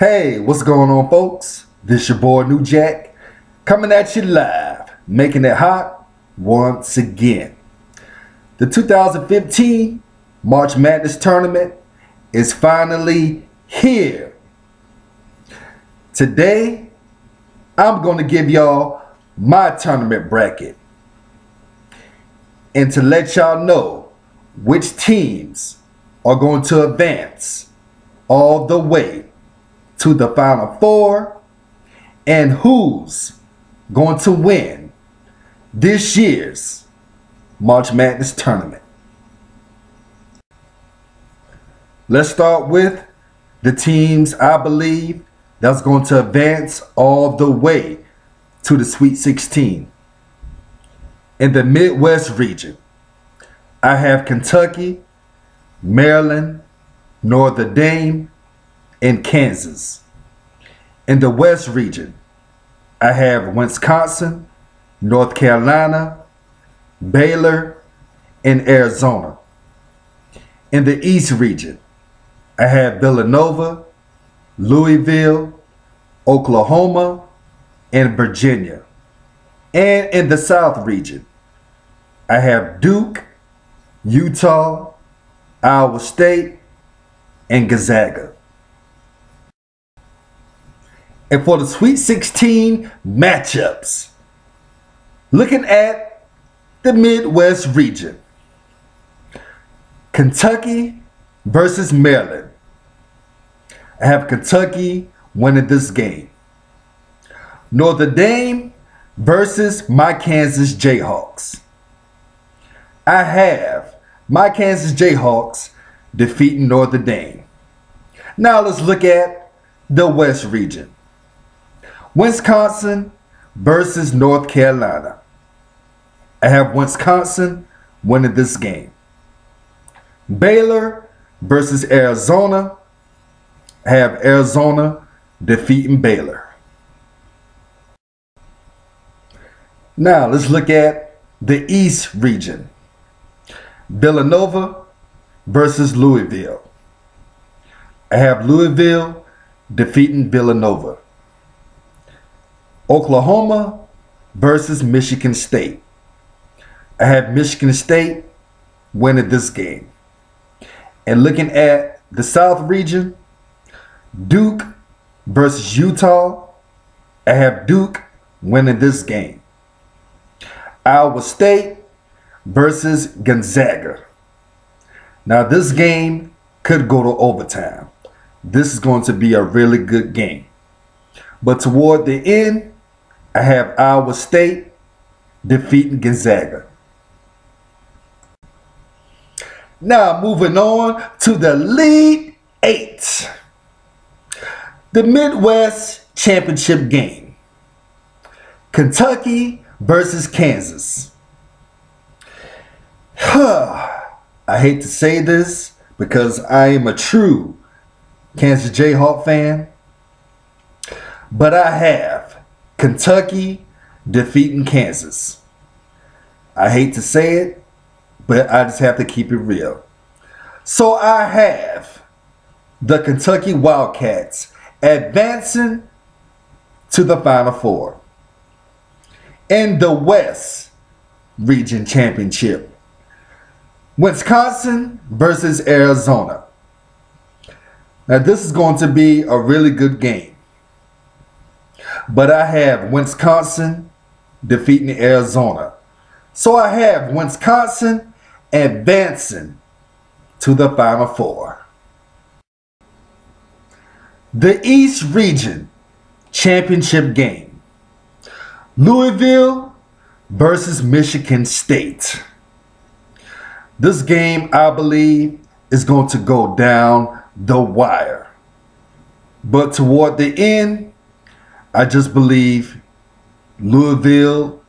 Hey, what's going on, folks? This your boy New Jack, coming at you live, making it hot once again. The 2015 March Madness tournament is finally here. Today, I'm going to give y'all my tournament bracket and to let y'all know which teams are going to advance all the way to the Final Four and who's going to win this year's March Madness tournament. Let's start with the teams I believe that's going to advance all the way to the Sweet 16. In the Midwest region, I have Kentucky, Maryland, Notre Dame, and Kansas. In the West region, I have Wisconsin, North Carolina, Baylor, and Arizona. In the East region, I have Villanova, Louisville, Oklahoma, and Virginia. And in the South region, I have Duke, Utah, Iowa State, and Gonzaga. And for the Sweet 16 matchups, looking at the Midwest region, Kentucky versus Maryland. I have Kentucky winning this game. Notre Dame versus my Kansas Jayhawks. I have my Kansas Jayhawks defeating Notre Dame. Now let's look at the West region. Wisconsin versus North Carolina. I have Wisconsin winning this game. Baylor versus Arizona. I have Arizona defeating Baylor. Now let's look at the East region. Villanova versus Louisville. I have Louisville defeating Villanova. Oklahoma versus Michigan State. I have Michigan State winning this game. And looking at the South region, Duke versus Utah. I have Duke winning this game. Iowa State versus Gonzaga. Now this game could go to overtime. This is going to be a really good game. But toward the end, I have Iowa State defeating Gonzaga. Now moving on to the Elite Eight. The Midwest Championship game. Kentucky versus Kansas. I hate to say this because I am a true Kansas Jayhawk fan, but I have Kentucky defeating Kansas. I hate to say it, but I just have to keep it real. So I have the Kentucky Wildcats advancing to the Final Four. In the West Region Championship, Wisconsin versus Arizona. Now this is going to be a really good game. But I have Wisconsin defeating Arizona. So I have Wisconsin advancing to the Final Four. The East Region Championship game. Louisville versus Michigan State. This game, I believe, is going to go down the wire. But toward the end, I just believe Louisville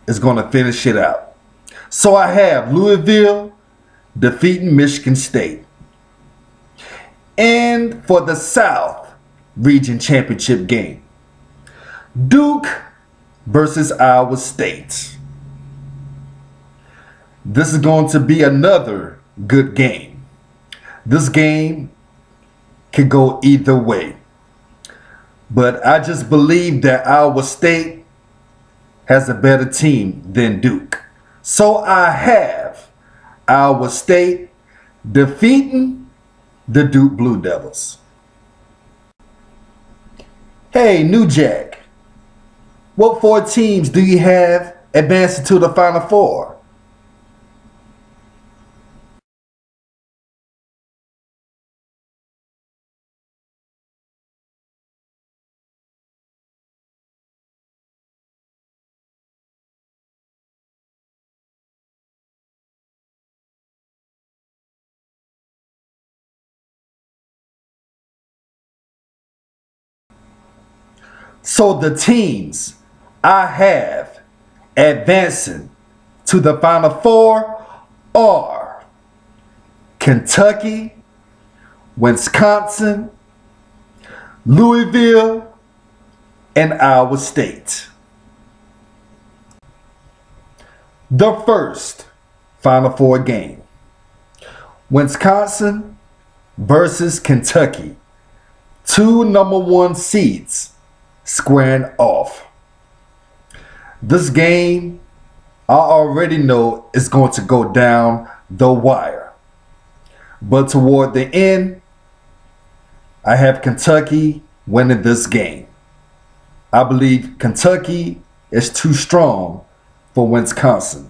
is going to finish it out. So I have Louisville defeating Michigan State. And for the South Region Championship game, Duke versus Iowa State. This is going to be another good game. This game can go either way. but I just believe that Iowa State has a better team than Duke. So I have Iowa State defeating the Duke Blue Devils. Hey, New Jack, what 4 teams do you have advancing to the Final Four? So the teams I have advancing to the Final Four are Kentucky, Wisconsin, Louisville, and Iowa State. The first Final Four game, Wisconsin versus Kentucky, 2 #1 seeds squaring off. This game, I already know is going to go down the wire. But toward the end, I have Kentucky winning this game. I believe Kentucky is too strong for Wisconsin.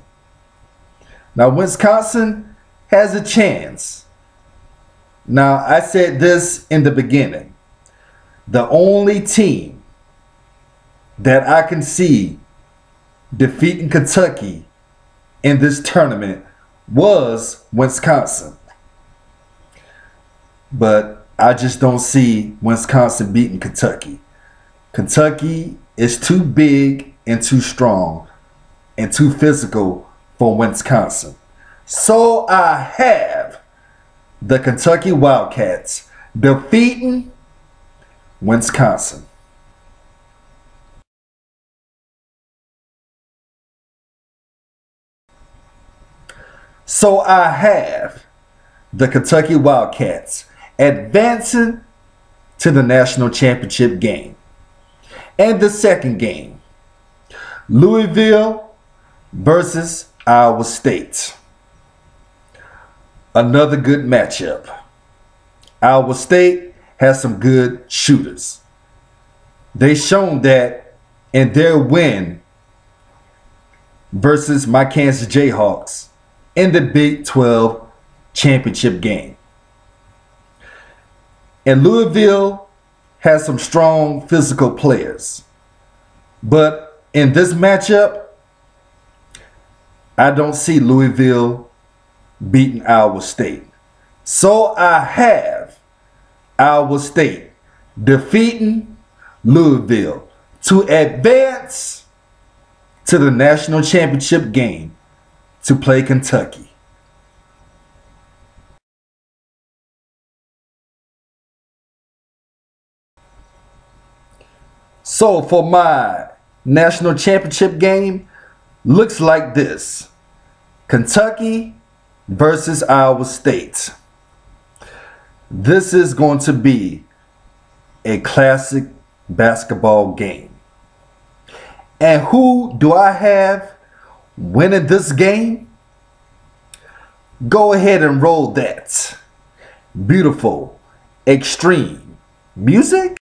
Now, Wisconsin has a chance. Now, I said this in the beginning. The only team that I can see defeating Kentucky in this tournament was Wisconsin. But I just don't see Wisconsin beating Kentucky. Kentucky is too big and too strong and too physical for Wisconsin. So I have the Kentucky Wildcats defeating Wisconsin. So I have the Kentucky Wildcats advancing to the national championship game. And the second game, Louisville versus Iowa State. Another good matchup. Iowa State has some good shooters. They shown that in their win versus my Kansas Jayhawks in the Big 12 championship game. And Louisville has some strong physical players. But in this matchup, I don't see Louisville beating Iowa State. So I have Iowa State defeating Louisville to advance to the national championship game to play Kentucky. So for my national championship game, looks like this. Kentucky versus Iowa State. This is going to be a classic basketball game. And who do I have winning this game? Go ahead and roll that beautiful, extreme music.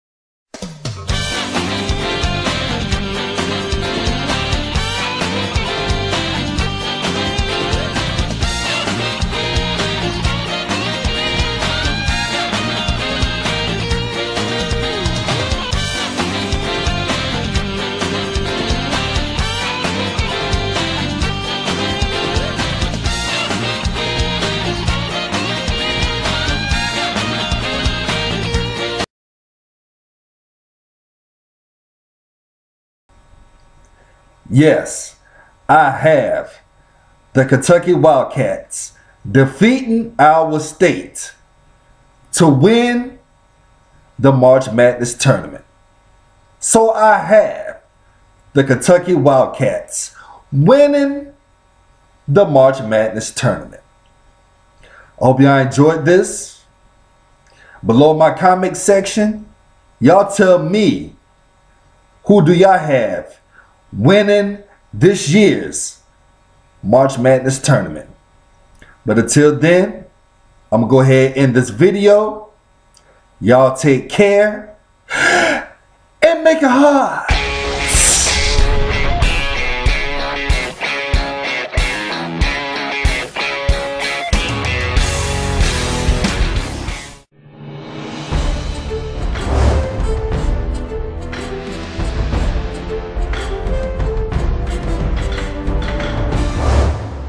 Yes, I have the Kentucky Wildcats defeating Iowa State to win the March Madness tournament. So I have the Kentucky Wildcats winning the March Madness tournament. I hope y'all enjoyed this. Below my comment section, Y'all tell me, who do y'all have winning this year's March Madness tournament? But until then, I'm going to go ahead and end this video. Y'all take care and make it hard.